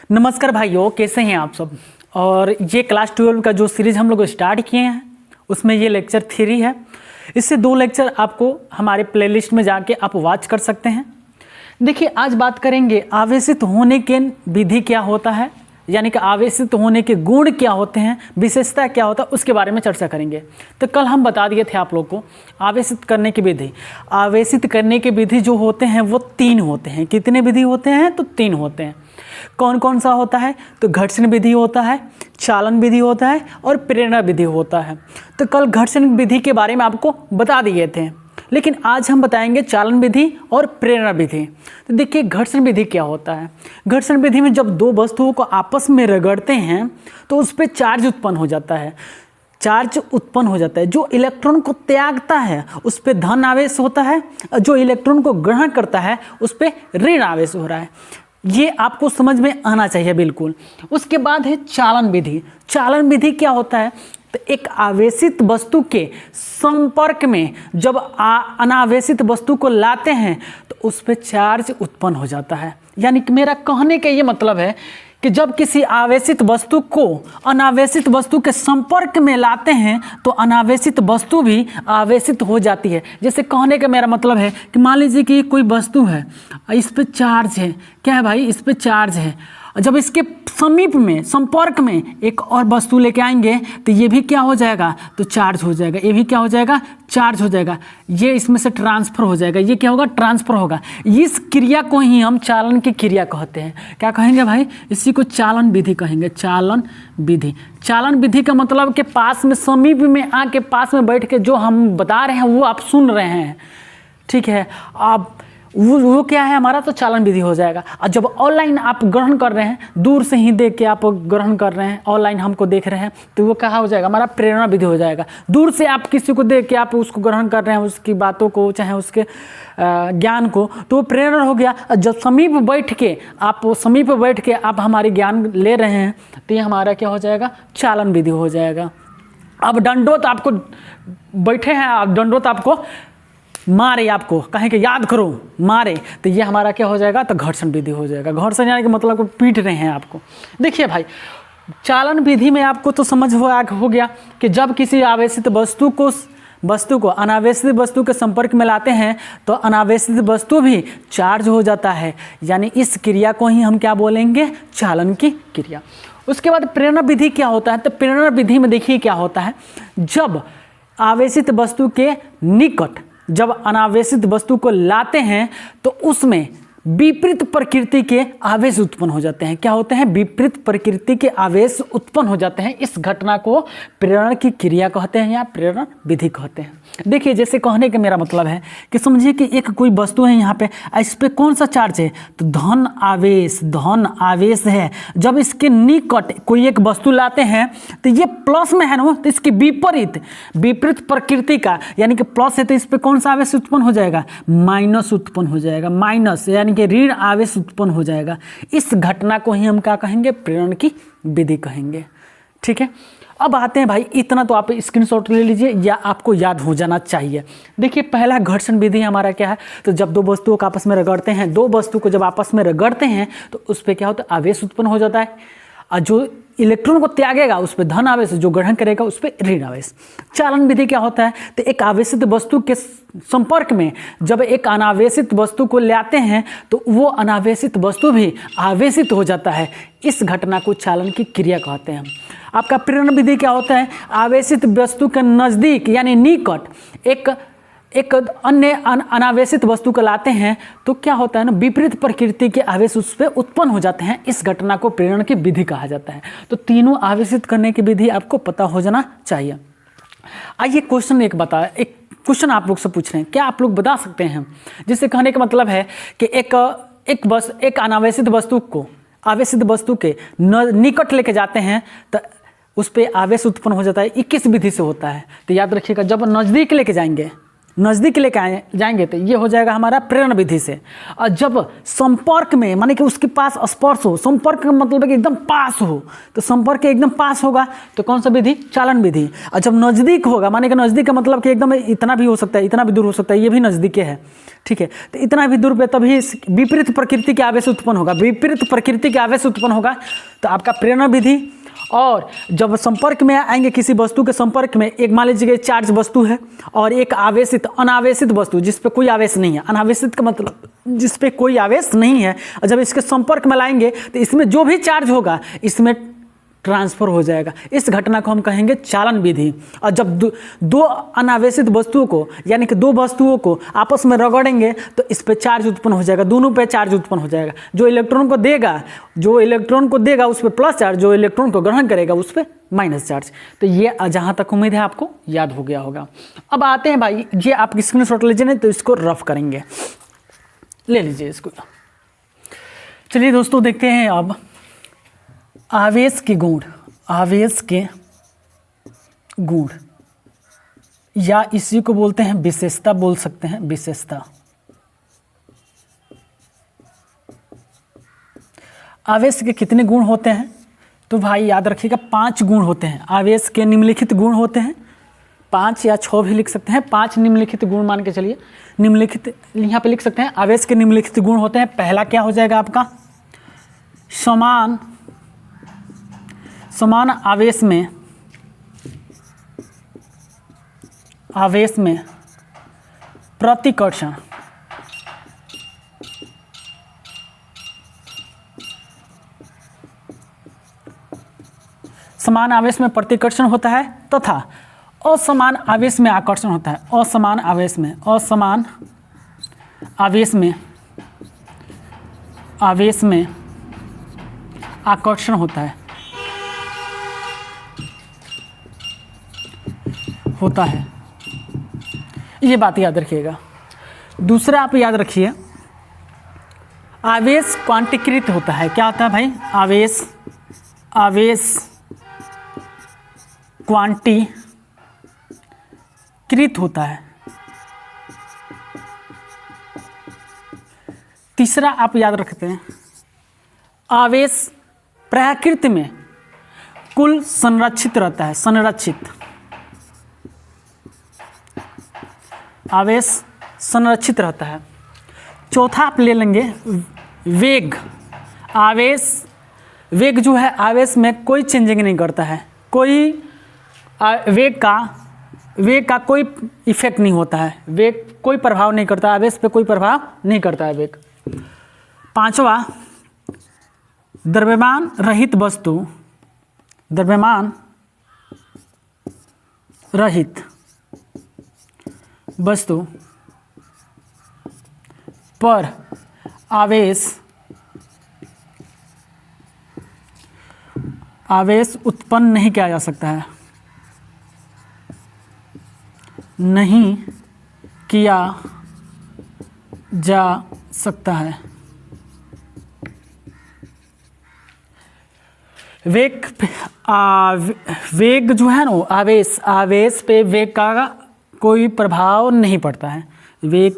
नमस्कार भाइयों, कैसे हैं आप सब। और ये क्लास 12 का जो सीरीज़ हम लोग स्टार्ट किए हैं उसमें ये लेक्चर 3 है। इससे 2 लेक्चर आपको हमारे प्लेलिस्ट में जाके आप वॉच कर सकते हैं। देखिए, आज बात करेंगे आवेशित होने के विधि क्या होता है, यानी कि आवेशित होने के गुण क्या होते हैं, विशेषता क्या होता है, उसके बारे में चर्चा करेंगे। तो कल हम बता दिए थे आप लोग को आवेशित करने की विधि। आवेशित करने के विधि जो होते हैं वो 3 होते हैं। कितने विधि होते हैं? तो 3 होते हैं। कौन कौन सा होता है? तो घर्षण विधि होता है, चालन विधि होता है और प्रेरणा विधि होता है। तो कल घर्षण विधि के बारे में आपको बता दिए थे, लेकिन आज हम बताएंगे चालन विधि और प्रेरणा विधि। तो देखिए, घर्षण विधि क्या होता है। घर्षण विधि में जब 2 वस्तुओं को आपस में रगड़ते हैं तो उस पर चार्ज उत्पन्न हो जाता है। चार्ज उत्पन्न हो जाता है। जो इलेक्ट्रॉन को त्यागता है उस पर धन आवेश होता है, और जो इलेक्ट्रॉन को ग्रहण करता है उस पर ऋण आवेश हो रहा है। ये आपको समझ में आना चाहिए बिल्कुल। उसके बाद है चालन विधि। चालन विधि क्या होता है? तो एक आवेशित वस्तु के संपर्क में जब अनावेशित वस्तु को लाते हैं तो उस पर चार्ज उत्पन्न हो जाता है। यानी कि मेरा कहने का ये मतलब है कि जब किसी आवेशित वस्तु को अनावेशित वस्तु के संपर्क में लाते हैं तो अनावेशित वस्तु भी आवेशित हो जाती है। जैसे कहने का मेरा मतलब है कि मान लीजिए कि कोई वस्तु है, इस पे चार्ज है। क्या है भाई? इस पे चार्ज है। जब इसके समीप में, संपर्क में एक और वस्तु लेके आएंगे तो ये भी क्या हो जाएगा? तो चार्ज हो जाएगा। ये भी क्या हो जाएगा? चार्ज हो जाएगा। ये इसमें से ट्रांसफर हो जाएगा। ये क्या होगा? ट्रांसफर होगा। इस क्रिया को ही हम चालन की क्रिया कहते हैं। क्या कहेंगे भाई? इसी को चालन विधि कहेंगे। चालन विधि। चालन विधि का मतलब कि पास में, समीप में आके पास में बैठ के जो हम बता रहे हैं वो आप सुन रहे हैं। ठीक है, आप वो क्या है हमारा? तो चालन विधि हो जाएगा। और जब ऑनलाइन आप ग्रहण कर रहे हैं, दूर से ही देख के आप ग्रहण कर रहे हैं, ऑनलाइन हमको देख रहे हैं, तो वो कहाँ हो जाएगा? हमारा प्रेरणा विधि हो जाएगा। दूर से आप किसी को देख के आप उसको ग्रहण कर रहे हैं, उसकी बातों को, चाहे उसके ज्ञान को, तो वो प्रेरणा हो गया। जब समीप बैठ के आप हमारे ज्ञान ले रहे हैं तो ये हमारा क्या हो जाएगा? चालन विधि हो जाएगा। अब दंडोत आपको बैठे हैं, आप दंडोत आपको मारे, आपको कहें कि याद करो, मारे, तो ये हमारा क्या हो जाएगा? तो घर्षण विधि हो जाएगा। घर्षण यानी कि मतलब को पीट रहे हैं आपको। देखिए भाई, चालन विधि में आपको तो समझ हो गया कि जब किसी आवेशित वस्तु को अनावेशित वस्तु के संपर्क में लाते हैं तो अनावेशित वस्तु भी चार्ज हो जाता है। यानी इस क्रिया को ही हम क्या बोलेंगे? चालन की क्रिया। उसके बाद प्रेरणा विधि क्या होता है? तो प्रेरणा विधि में देखिए क्या होता है। जब आवेशित वस्तु के निकट जब अनावेशित वस्तु को लाते हैं तो उसमें विपरीत प्रकृति के आवेश उत्पन्न हो जाते हैं। क्या होते हैं? विपरीत प्रकृति के आवेश उत्पन्न हो जाते हैं। इस घटना को प्रेरण की क्रिया कहते हैं या प्रेरण विधि कहते हैं। देखिए, जैसे कहने का मेरा मतलब है कि समझिए कि एक कोई वस्तु है यहाँ पे, इस पे कौन सा चार्ज है? तो धन आवेश है। जब इसके निकट कोई एक वस्तु लाते हैं तो ये प्लस में है ना, तो इसके विपरीत प्रकृति का, यानी कि प्लस है तो इस पर कौन सा आवेश उत्पन्न हो जाएगा? माइनस उत्पन्न हो जाएगा। माइनस यानी कि ऋण आवेश उत्पन्न हो जाएगा। इस घटना को ही हम क्या कहेंगे? प्रेरण की विधि कहेंगे। ठीक है, अब आते हैं भाई, इतना तो आप स्क्रीनशॉट ले लीजिए या आपको याद हो जाना चाहिए। देखिए, पहला घर्षण विधि हमारा क्या है? तो जब 2 वस्तुओं को आपस में रगड़ते हैं, 2 वस्तु को जब आपस में रगड़ते हैं तो उस पर क्या होता है? आवेश उत्पन्न हो जाता है। और जो इलेक्ट्रॉन को त्यागेगा उस पर धन आवेश, जो ग्रहण करेगा उस पर ऋण आवेश। चालन विधि क्या होता है? तो एक आवेशित वस्तु के संपर्क में जब एक अनावेशित वस्तु को लाते हैं तो वो अनावेशित वस्तु भी आवेशित हो जाता है। इस घटना को चालन की क्रिया कहते हैं। आपका प्रेरण विधि क्या होता है? आवेशित वस्तु के नज़दीक यानी निकट एक अन्य अनावेशित वस्तु को लाते हैं तो क्या होता है ना, विपरीत प्रकृति के आवेश उस पर उत्पन्न हो जाते हैं। इस घटना को प्रेरण की विधि कहा जाता है। तो तीनों आवेशित करने की विधि आपको पता हो जाना चाहिए। आइए एक क्वेश्चन आप लोग से पूछ रहे हैं, क्या आप लोग बता सकते हैं? जिससे कहने का मतलब है कि एक अनावेशित वस्तु को आवेशित वस्तु के निकट लेके जाते हैं तो उस पर आवेश उत्पन्न हो जाता है। 21 विधि से होता है। तो याद रखिएगा, जब नज़दीक लेके जाएंगे, नज़दीक लेके जाएंगे तो ये हो जाएगा हमारा प्रेरण विधि से। और जब संपर्क में माने कि उसके पास स्पर्श हो, संपर्क का मतलब है कि एकदम पास हो, तो संपर्क के एकदम पास होगा तो कौन सा विधि? चालन विधि। और जब नज़दीक होगा माने कि नज़दीक का मतलब कि एकदम इतना भी हो सकता है, इतना भी दूर हो सकता है, ये भी नज़दीक है, ठीक है। तो इतना भी दूर पे तभी विपरीत प्रकृति के आवेश उत्पन्न होगा, विपरीत प्रकृति के आवेश उत्पन्न होगा तो आपका प्रेरण विधि। और जब संपर्क में आएंगे किसी वस्तु के संपर्क में, एक मान लीजिए चार्ज वस्तु है और एक आवेशित अनावेशित वस्तु जिस पे कोई आवेश नहीं है, अनावेशित का मतलब जिस पे कोई आवेश नहीं है, और जब इसके संपर्क में लाएंगे तो इसमें जो भी चार्ज होगा इसमें ट्रांसफर हो जाएगा। इस घटना को हम कहेंगे चालन विधि। और जब दो अनावेशित वस्तुओं को यानी कि दो वस्तुओं को आपस में रगड़ेंगे तो इस पे चार्ज उत्पन्न हो जाएगा, दोनों पे चार्ज उत्पन्न हो जाएगा। जो इलेक्ट्रॉन को देगा उस पर प्लस चार्ज, जो इलेक्ट्रॉन को ग्रहण करेगा उस पर माइनस चार्ज। तो ये जहाँ तक उम्मीद है आपको याद हो गया होगा। अब आते हैं भाई, ये आप स्क्रीनशॉट लीजिए नहीं तो इसको रफ करेंगे, ले लीजिए इसको। चलिए दोस्तों देखते हैं अब आवेश के गुण, आवेश के गुण या इसी को बोलते हैं विशेषता, बोल सकते हैं विशेषता। आवेश के कितने गुण होते हैं? तो भाई याद रखिएगा 5 गुण होते हैं। आवेश के निम्नलिखित गुण होते हैं, 5 या 6 भी लिख सकते हैं। 5 निम्नलिखित गुण मान के चलिए, निम्नलिखित यहाँ पे लिख सकते हैं। आवेश के निम्नलिखित गुण होते हैं। पहला क्या हो जाएगा आपका? समान आवेश में प्रतिकर्षण। समान आवेश में प्रतिकर्षण होता है तथा असमान आवेश में आकर्षण होता है। असमान आवेश में आकर्षण होता है। ये बात याद रखिएगा। दूसरा आप याद रखिए, आवेश क्वांटीकृत होता है। क्या होता है भाई? आवेश क्वांटीकृत होता है। तीसरा आप याद रखते हैं, आवेश प्रकृति में कुल संरक्षित रहता है। आवेश संरक्षित रहता है। चौथा आप ले लेंगे वेग। वेग जो है आवेश में कोई चेंजिंग नहीं करता है, कोई वेग का कोई इफेक्ट नहीं होता है, वेग कोई प्रभाव नहीं करता, आवेश पे कोई प्रभाव नहीं करता है वेग। पांचवा द्रव्यमान रहित वस्तु पर आवेश उत्पन्न नहीं किया जा सकता है, नहीं किया जा सकता है। वेग जो है ना, आवेश पे वेग का कोई प्रभाव नहीं पड़ता है। वेग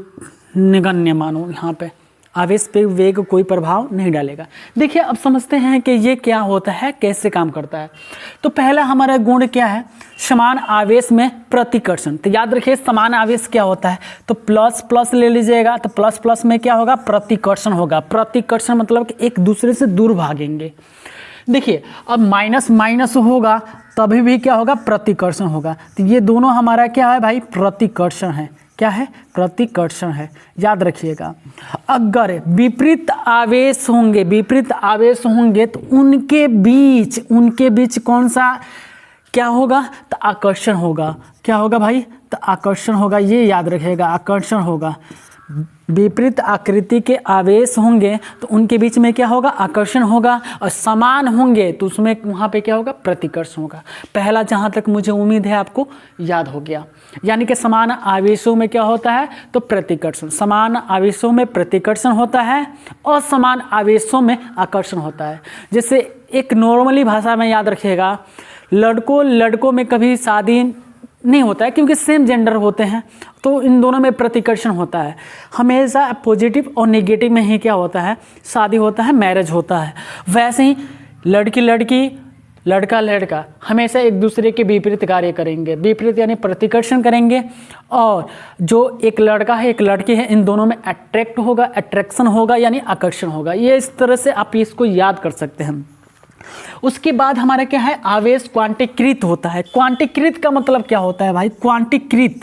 नगण्य मानो, यहाँ पे आवेश पे वेग कोई प्रभाव नहीं डालेगा। देखिए अब समझते हैं कि ये क्या होता है, कैसे काम करता है। तो पहला हमारा गुण क्या है? समान आवेश में प्रतिकर्षण। तो याद रखिए समान आवेश क्या होता है, तो प्लस प्लस ले लीजिएगा, तो प्लस प्लस में क्या होगा? प्रतिकर्षण होगा। प्रतिकर्षण मतलब कि एक दूसरे से दूर भागेंगे। देखिए अब माइनस माइनस होगा तभी भी क्या होगा? प्रतिकर्षण होगा। तो ये दोनों हमारा क्या है भाई? प्रतिकर्षण है। क्या है? प्रतिकर्षण है। याद रखिएगा अगर विपरीत आवेश होंगे तो उनके बीच कौन सा क्या होगा? तो आकर्षण होगा। क्या होगा भाई? तो आकर्षण होगा। ये याद रखिएगा, आकर्षण होगा। विपरीत आकृति के आवेश होंगे तो उनके बीच में क्या होगा? आकर्षण होगा। और समान होंगे तो उसमें वहाँ पे क्या होगा? प्रतिकर्षण होगा। पहला जहाँ तक मुझे उम्मीद है आपको याद हो गया। यानी कि समान आवेशों में क्या होता है? तो प्रतिकर्षण। समान आवेशों में प्रतिकर्षण होता है और समान आवेशों में आकर्षण होता है। जैसे एक नॉर्मली भाषा में याद रखिएगा, लड़कों में कभी शादी नहीं होता है, क्योंकि सेम जेंडर होते हैं तो इन दोनों में प्रतिकर्षण होता है। हमेशा पॉजिटिव और नेगेटिव में ही क्या होता है, शादी होता है, मैरिज होता है। वैसे ही लड़की लड़की, लड़का लड़का हमेशा एक दूसरे के विपरीत कार्य करेंगे, विपरीत यानी प्रतिकर्षण करेंगे। और जो एक लड़का है एक लड़की है, इन दोनों में अट्रैक्ट होगा, अट्रैक्शन होगा यानी आकर्षण होगा। ये इस तरह से आप इसको याद कर सकते हैं। उसके बाद हमारा क्या है, आवेश क्वांटीकृत होता है। क्वांटीकृत का मतलब क्या होता है भाई, क्वांटीकृत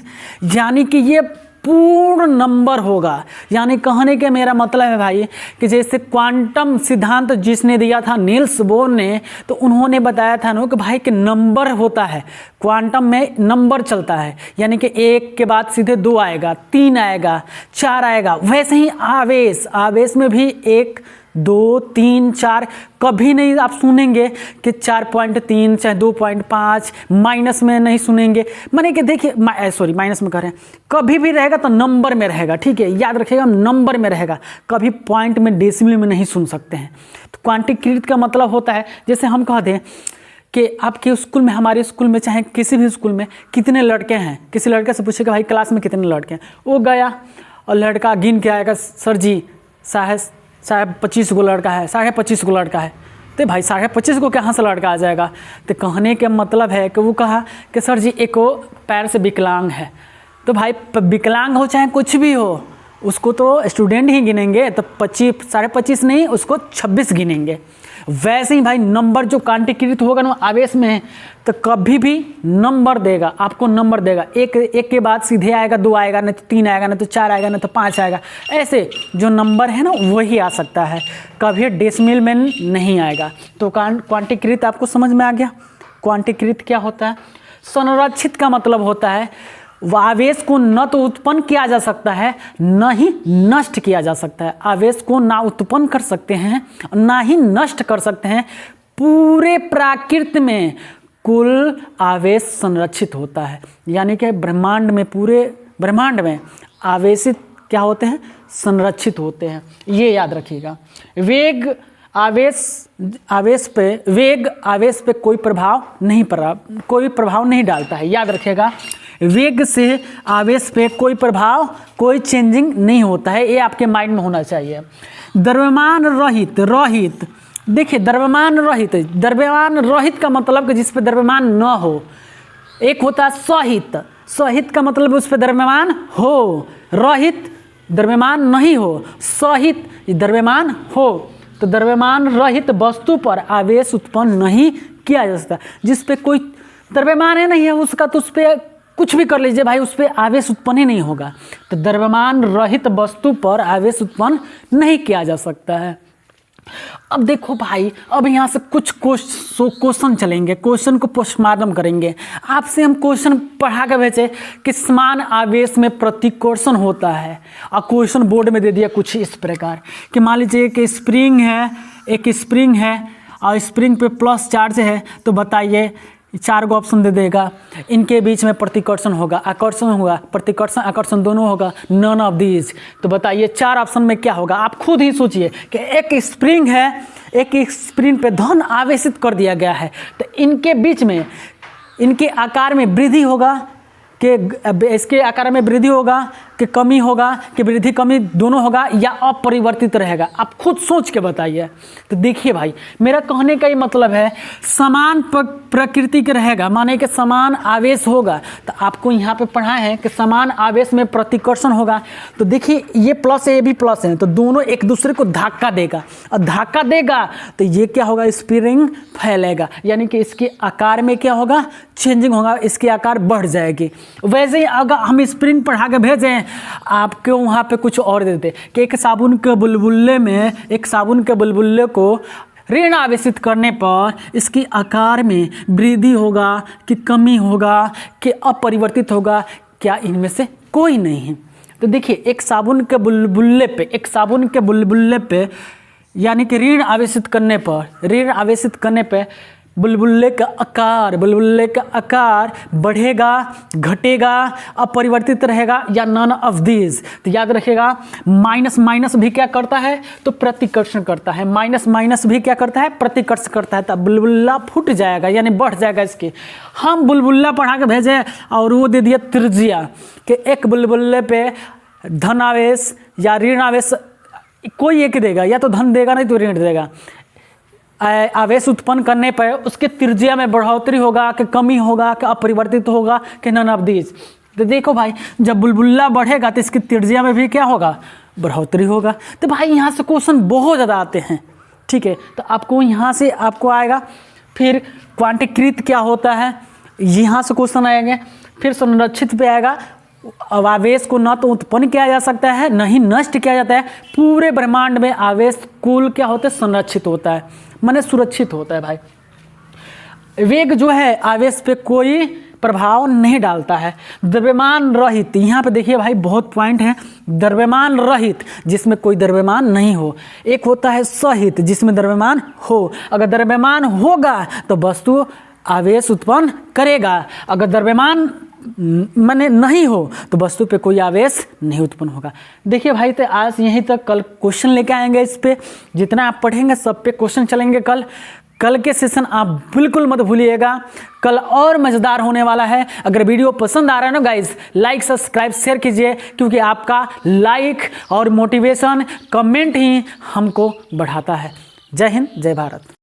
यानी कि ये पूर्ण नंबर होगा। यानी कहने के मेरा मतलब है भाई कि जैसे क्वांटम सिद्धांत जिसने दिया था नील्स बोर ने, तो उन्होंने बताया था ना कि भाई कि नंबर होता है, क्वांटम में नंबर चलता है, यानी कि 1 के बाद सीधे 2 आएगा, 3 आएगा, 4 आएगा। वैसे ही आवेश, आवेश में भी 1 2 3 4 कभी नहीं आप सुनेंगे कि 4.3 चाहे 2.5, माइनस में नहीं सुनेंगे। माने कि देखिए सॉरी माइनस में कह रहे हैं, कभी भी रहेगा तो नंबर में रहेगा, ठीक है, याद रखिएगा नंबर में रहेगा, कभी पॉइंट में डेसिमल में नहीं सुन सकते हैं। तो क्वांटीकृत का मतलब होता है, जैसे हम कह दें कि आपके स्कूल में, हमारे स्कूल में, चाहे किसी भी स्कूल में कितने लड़के हैं, किसी लड़के से पूछेगा भाई क्लास में कितने लड़के हैं, वो गया और लड़का गिन के आएगा, सर जी 25 गो लड़का है, 25 गो लड़का है। तो भाई 25 को कहाँ से लड़का आ जाएगा। तो कहने के मतलब है कि वो कहा कि सर जी एक वो पैर से विकलांग है। तो भाई विकलांग हो चाहे कुछ भी हो, उसको तो स्टूडेंट ही गिनेंगे, तो 25 नहीं, उसको 26 गिनेंगे। वैसे ही भाई नंबर जो क्वांटीकृत होगा ना आवेश में, तो कभी भी नंबर देगा, आपको नंबर देगा। एक के बाद सीधे आएगा, 2 आएगा, नहीं तो 3 आएगा, नहीं तो 4 आएगा, नहीं तो 5 आएगा। ऐसे जो नंबर है ना वही आ सकता है, कभी डेसिमल में नहीं आएगा। तो क्वांटीकृत आपको समझ में आ गया। क्वांटीकृत क्या होता है, संरक्षित का मतलब होता है आवेश को न तो उत्पन्न किया जा सकता है न ही नष्ट किया जा सकता है। आवेश को ना उत्पन्न कर सकते हैं ना ही नष्ट कर सकते हैं। पूरे प्राकृत में कुल आवेश संरक्षित होता है, यानी कि ब्रह्मांड में, पूरे ब्रह्मांड में आवेशित क्या होते हैं, संरक्षित होते हैं। ये याद रखिएगा। वेग आवेश पे कोई प्रभाव नहीं डालता है, याद रखिएगा। वेग से आवेश पे कोई प्रभाव, कोई चेंजिंग नहीं होता है, ये आपके माइंड में होना चाहिए। द्रव्यमान रहित, देखिए द्रव्यमान रहित का मतलब कि जिस पे द्रव्यमान न हो। एक होता है सहित का मतलब उस पे द्रव्यमान हो, रहित द्रव्यमान नहीं हो, सहित द्रव्यमान हो। तो द्रव्यमान रहित वस्तु पर आवेश उत्पन्न नहीं किया जा सकता। जिस पे कोई द्रव्यमान है नहीं है उसका, तो उस पर कुछ भी कर लीजिए भाई, उस पर आवेश उत्पन्न ही नहीं होगा। तो द्रव्यमान रहित वस्तु पर आवेश उत्पन्न नहीं किया जा सकता है। अब देखो भाई, अब यहाँ से कुछ क्वेश्चन चलेंगे, क्वेश्चन को पोस्टमार्टम करेंगे। आपसे हम क्वेश्चन पढ़ा के भेजे कि समान आवेश में प्रतिकर्षण होता है, और क्वेश्चन बोर्ड में दे दिया कुछ इस प्रकार कि मान लीजिए कि एक स्प्रिंग है और स्प्रिंग पे प्लस चार्ज है, तो बताइए 4 गो ऑप्शन दे देगा, इनके बीच में प्रतिकर्षण होगा, आकर्षण होगा, प्रतिकर्षण आकर्षण दोनों होगा, नन ऑफ दीज। तो बताइए 4 ऑप्शन में क्या होगा। आप खुद ही सोचिए कि एक स्प्रिंग है, एक स्प्रिंग पे धन आवेशित कर दिया गया है, तो इनके बीच में, इनके आकार में वृद्धि होगा कि इसके आकार में वृद्धि होगा कि कमी होगा, कि वृद्धि कमी दोनों होगा, या अपरिवर्तित रहेगा। आप खुद सोच के बताइए। तो देखिए भाई, मेरा कहने का ये मतलब है समान प्रकृति के रहेगा, माने कि समान आवेश होगा। तो आपको यहाँ पे पढ़ा है कि समान आवेश में प्रतिकर्षण होगा। तो देखिए ये प्लस है, ये भी प्लस है, तो दोनों एक दूसरे को धक्का देगा, और धक्का देगा तो ये क्या होगा, स्प्रिंग फैलेगा, यानी कि इसके आकार में क्या होगा, चेंजिंग होगा, इसकी आकार बढ़ जाएगी। वैसे ही अगर हम स्प्रिंग पढ़ा के भेजें आपको, वहाँ पे कुछ और देते कि एक साबुन के बुलबुले को ऋण आवेशित करने पर इसकी आकार में वृद्धि होगा कि कमी होगा कि अपरिवर्तित होगा, क्या इनमें से कोई नहीं है। तो देखिए एक साबुन के बुलबुले पे यानी कि ऋण आवेशित करने पर बुलबुले का आकार बढ़ेगा, घटेगा, अपरिवर्तित रहेगा या नन ऑफ दिस। तो याद रखिएगा, माइनस माइनस भी क्या करता है, तो प्रतिकर्षण करता है। माइनस माइनस भी क्या करता है, प्रतिकर्ष करता है। तब बुलबुला फूट जाएगा यानी बढ़ जाएगा इसके। हम बुलबुला पढ़ा के भेजे और वो दे दिया त्रिज्या कि एक बुलबुले पे धन आवेश या ऋण आवेश कोई एक देगा, या तो धन देगा नहीं तो ऋण देगा। आवेश उत्पन्न करने पर उसके त्रिज्या में बढ़ोतरी होगा कि कमी होगा कि अपरिवर्तित होगा कि नन ऑफ दिस। तो देखो भाई, जब बुलबुला बढ़ेगा तो इसकी त्रिज्या में भी क्या होगा, बढ़ोतरी होगा। तो भाई यहाँ से क्वेश्चन बहुत ज़्यादा आते हैं, ठीक है। तो आपको यहाँ से आपको आएगा, फिर क्वांटीकृत क्या होता है, यहाँ से क्वेश्चन आएंगे। फिर संरक्षित पे आएगा, अब आवेश को न तो उत्पन्न किया जा सकता है न ही नष्ट किया जाता है। पूरे ब्रह्मांड में आवेश कुल क्या होता है, संरक्षित होता है, माने सुरक्षित होता है भाई। वेग जो है आवेश पे कोई प्रभाव नहीं डालता है। द्रव्यमान रहित, यहाँ पे देखिए भाई बहुत पॉइंट है। द्रव्यमान रहित जिसमें कोई द्रव्यमान नहीं हो, एक होता है सहित जिसमें द्रव्यमान हो। अगर द्रव्यमान होगा तो वस्तु आवेश उत्पन्न करेगा, अगर द्रव्यमान माने नहीं हो तो वस्तु पे कोई आवेश नहीं उत्पन्न होगा। देखिए भाई, तो आज यहीं तक, कल क्वेश्चन लेके आएंगे इस पे। जितना आप पढ़ेंगे सब पे क्वेश्चन चलेंगे कल के सेशन आप बिल्कुल मत भूलिएगा, कल और मज़ेदार होने वाला है। अगर वीडियो पसंद आ रहा है ना गाइज, लाइक सब्सक्राइब शेयर कीजिए, क्योंकि आपका लाइक और मोटिवेशन कमेंट ही हमको बढ़ाता है। जय हिंद, जय भारत।